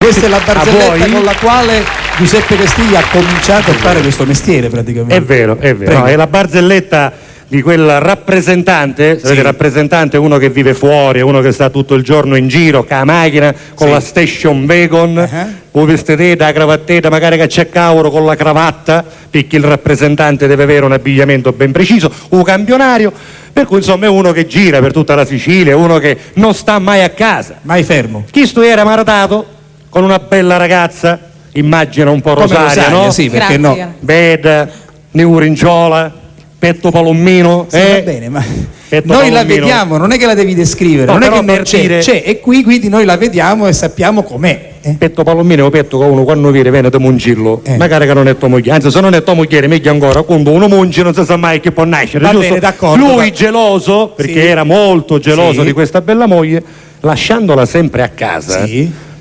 Questa è la barzelletta con la quale Giuseppe Castiglia ha cominciato a fare questo mestiere praticamente. È vero, no, è la barzelletta di quel rappresentante, sapete, rappresentante è uno che vive fuori, è uno che sta tutto il giorno in giro con la macchina, con la station wagon, o vestiteta, la cravattetta, magari che c'è cavolo con la cravatta, perché il rappresentante deve avere un abbigliamento ben preciso, un campionario, per cui insomma è uno che gira per tutta la Sicilia, è uno che non sta mai a casa. Mai fermo. Chi sto era maritato con una bella ragazza, immagina un po' Rosaria, no? Sì, perché no? Beda, neurinciola, petto palommino, va bene, ma noi la vediamo, non è che la devi descrivere, non è che non c'è, è qui, quindi noi la vediamo e sappiamo com'è. Petto palommino o petto che uno quando viene da mungillo, magari che non è tua moglie, anzi se non è tua moglie meglio ancora, quando uno mungi non si sa mai che può nascere. Va bene, d'accordo. Lui geloso, perché era molto geloso di questa bella moglie, lasciandola sempre a casa,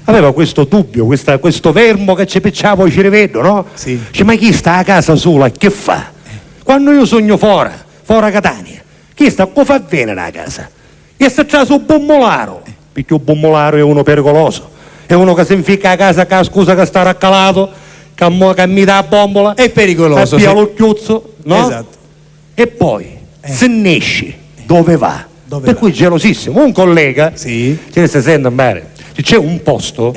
aveva questo dubbio, questo vermo che ci picciava ci rivedo, no? Dice, ma chi sta a casa sola, che fa? Quando io sogno fuori Catania, chi sta a fa venire a casa? E sta tra su bommolaro, perché il bommolaro è uno pericoloso, è uno che si inficca a casa che scusa che sta raccalato, che mi dà la bombola, è pericoloso, via lo chiuzzo, no? Esatto. E poi se ne esce, dove va? Per cui gelosissimo, un collega ci sente bene, c'è un posto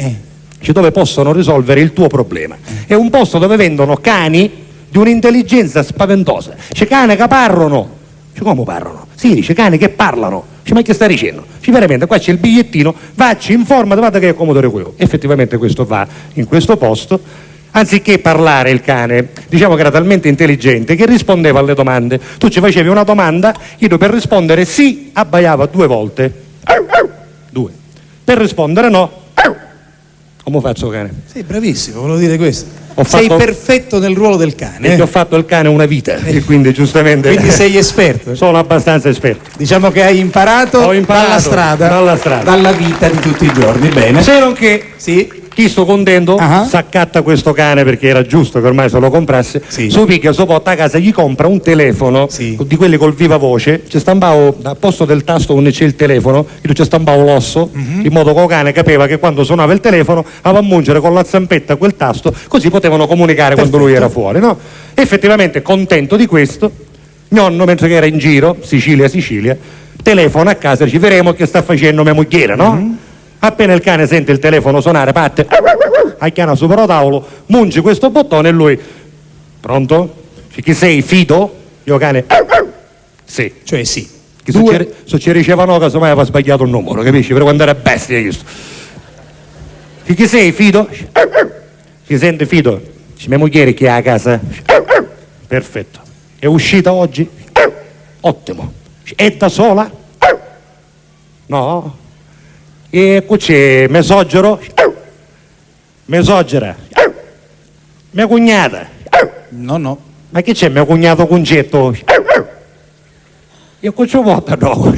dove possono risolvere il tuo problema, è un posto dove vendono cani di un'intelligenza spaventosa, c'è cani che parlano, dice come parlano? Sì, dice cani che parlano, dice ma che stai dicendo? Dice veramente qua c'è il bigliettino, vacci, informati, guarda che è comodo quello. Effettivamente questo va in questo posto, anziché parlare il cane, diciamo che era talmente intelligente che rispondeva alle domande. Tu ci facevi una domanda, io per rispondere sì abbaiava 2 volte, 2, per rispondere no, come faccio cane? Sei bravissimo, volevo dire questo. Sei perfetto nel ruolo del cane. Perché ho fatto il cane una vita e quindi giustamente. Quindi sei esperto. Sono abbastanza esperto. Diciamo che hai imparato, dalla strada, dalla vita di tutti i giorni. Bene. Se non che chi sto contento s'accatta questo cane perché era giusto che ormai se lo comprasse. Su picchia, su porta a casa, gli compra un telefono di quelli col viva voce. C'è stampavo al posto del tasto dove c'è il telefono, io ci stampavo l'osso in modo che il cane capeva che quando suonava il telefono aveva a mungere con la zampetta quel tasto, così potevano comunicare quando lui era fuori, no? Effettivamente contento di questo, nonno mentre che era in giro, Sicilia, telefona a casa, ci vedremo che sta facendo mia moglie, no? Appena il cane sente il telefono suonare, parte, acchiana sopra il tavolo, mungi questo bottone e lui, pronto? Chi sei, Fido? Io cane, sì. Cioè sì. Se ci ricevano casomai aveva sbagliato il numero, capisci? Per quando era bestia io sto. Chi sei, Fido? Si sente Fido? Mia moglie che è a casa? Perfetto. È uscita oggi? Ottimo. È da sola? No? E qui c'è mesogero? Mesogera? Mia cognata? No. Ma che c'è mio cognato Concetto? Io qui c'ho volta no.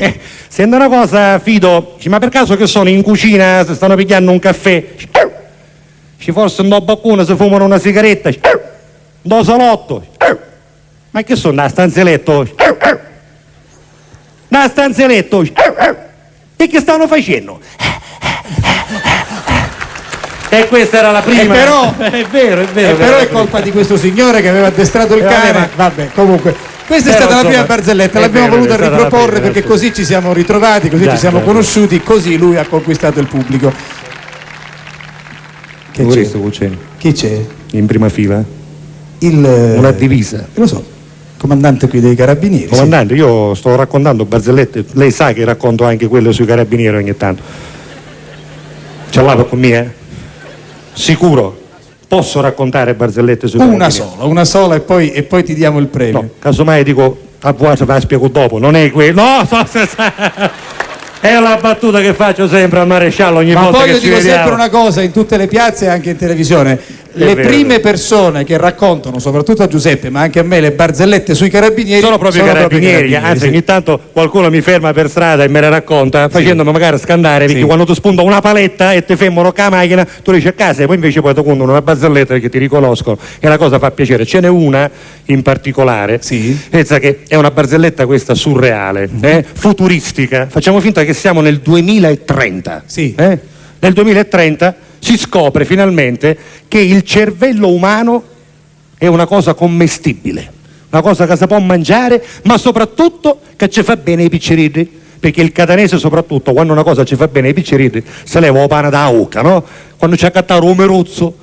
Senta una cosa, Fido, ma per caso che sono in cucina, si stanno pigliando un caffè? Ci forse un balcone si fumano una sigaretta? Un salotto? Ma che sono, una stanzeletto? Una stanzeletto? E che stanno facendo? E questa era la prima. Però, è vero. Però è colpa di questo signore che aveva addestrato il cane. Vabbè, comunque. Questa è stata la prima barzelletta, l'abbiamo voluta riproporre perché così ci siamo ritrovati, così ci siamo conosciuti, così lui ha conquistato il pubblico. Che c'è? Chi c'è? In prima fila? Una divisa. Lo so, comandante qui dei carabinieri. Comandante, io sto raccontando barzellette, lei sa che racconto anche quelle sui carabinieri ogni tanto. Ce l'ha con me, Sicuro? Posso raccontare barzellette sui carabinieri? Una sola e poi ti diamo il premio. No, casomai dico, a voi ve la spiego dopo, non è quello. No, è la battuta che faccio sempre al maresciallo ogni volta che ci vediamo. Ma poi io dico sempre una cosa in tutte le piazze e anche in televisione. Le prime persone che raccontano, soprattutto a Giuseppe, ma anche a me, le barzellette sui carabinieri sono proprio carabinieri. Anzi, ogni tanto qualcuno mi ferma per strada e me le racconta, facendomi magari scandare, perché quando tu spunta una paletta e ti fermano con la macchina, tu dici a casa e poi invece poi ti contano una barzelletta perché ti riconoscono e la cosa fa piacere. Ce n'è una in particolare, pensa che è una barzelletta questa surreale, futuristica. Facciamo finta che siamo nel 2030. Nel 2030 si scopre finalmente che il cervello umano è una cosa commestibile, una cosa che si può mangiare, ma soprattutto che ci fa bene ai piccerini, perché il catanese soprattutto quando una cosa ci fa bene ai piccerini se leva la pane da ucca, no? Quando c'è a cattare un meruzzo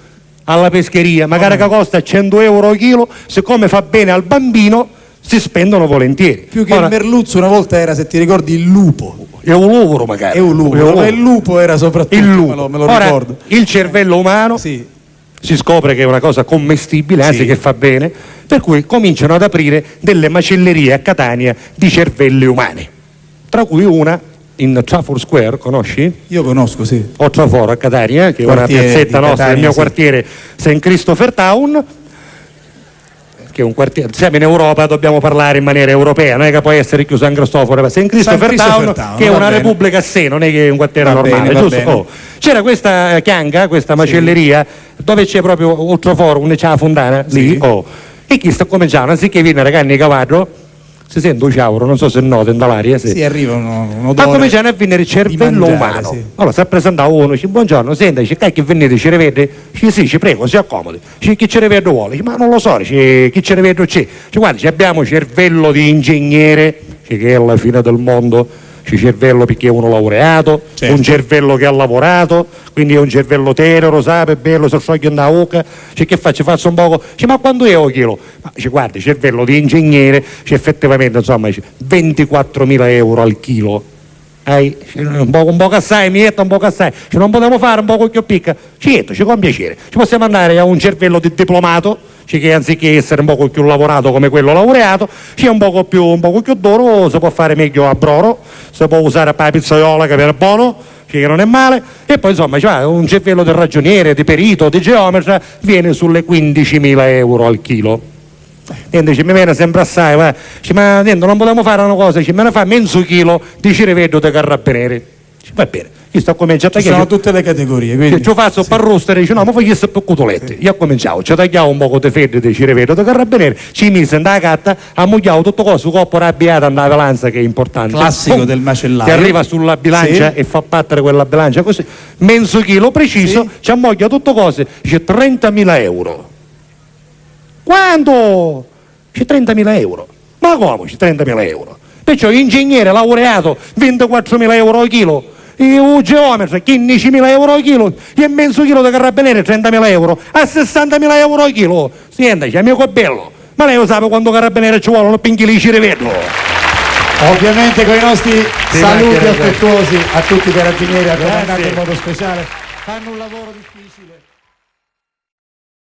alla pescheria, magari che costa 100 euro al chilo, siccome fa bene al bambino si spendono volentieri. Più che il merluzzo una volta era, se ti ricordi, il lupo. È un luvoro magari. È un luvoro, ma il lupo era soprattutto, il lupo. me lo Ora, ricordo. Il cervello umano si scopre che è una cosa commestibile, anzi che fa bene, per cui cominciano ad aprire delle macellerie a Catania di cervelli umani, tra cui una in Trafford Square, conosci? Io conosco, sì. O Trafford a Catania, che è una piazzetta nostra, Catania, del mio quartiere, St. Christopher Town, che è un quartiere, siamo in Europa, dobbiamo parlare in maniera europea, non è che può essere chiuso San Cristoforo, St. Christopher Town, che è una repubblica a sé, non è che è un quartiere normale, giusto? Oh. C'era questa chianga, questa macelleria, dove c'è proprio Oltreforo, una c'è la fondana, lì, e chi sta cominciando, anziché venire canne di cavallo, si sente un ciauro, non so se noto dall'aria. Sì, arriva un odore. Ma cominciano a venire il cervello umano. Allora si presenta uno, dice buongiorno, senta, dice che venite, ci rivede? Dice sì, ci prego, si accomodi. Dice chi ci rivede vuole? Dice ma non lo so, dice chi ci rivede c'è? Dice guarda, abbiamo cervello di ingegnere, dice, che è la fine del mondo. C'è cervello perché è uno laureato, un cervello che ha lavorato, quindi è un cervello tenero, sape, bello, si scioglie da oca. C'è che faccio un poco, dice, ma quando è un chilo? Ma dice, guarda, cervello di ingegnere, c'è effettivamente, insomma, 24.000 euro al chilo. Un po' assai, mietta, un po' assai. Non potevo fare un po' più picca. Certo, ci con piacere. Ci possiamo andare a un cervello di diplomato, che anziché essere un po' più lavorato come quello laureato, c'è un po' più d'oro, si può fare meglio a Broro, si può usare per la pizzaiola che è buono, che non è male, e poi insomma c'è un cervello del ragioniere, di perito, di geometra, viene sulle 15.000 euro al chilo. Niente, mi viene sempre assai, ma niente, non potremmo fare una cosa, me ne fa mezzo chilo di cireveddo di carabinieri. Va bene, io sto cominciando a tagliare. Sono tutte le categorie, quindi. Ci faccio per rostere, dice no, ma voglio essere più cutoletti. Io ho cominciato, ci tagliavo un po' di freddo di cireveddo di carabinieri, ci mise in da catta, ammugliavo tutto cosa su coppo rabbiata andava valanza, che è importante. Classico del macellaio. Che arriva sulla bilancia e fa battere quella bilancia così, mezzo chilo preciso, ci ammoglia tutto cose, dice 30.000 euro. Quando? C'è 30.000 euro. Ma come c'è 30.000 euro? Perciò ingegnere laureato 24.000 euro al chilo, e un geometra 15.000 euro al chilo, e mezzo chilo di carabinieri 30.000 euro, a 60.000 euro al chilo. Senta, c'è amico bello, ma lei lo sa quando carabinieri ci vuole un pinchili di cireveddo. Ovviamente con i nostri saluti affettuosi a tutti i carabinieri, a comandante in modo speciale, fanno un lavoro difficile.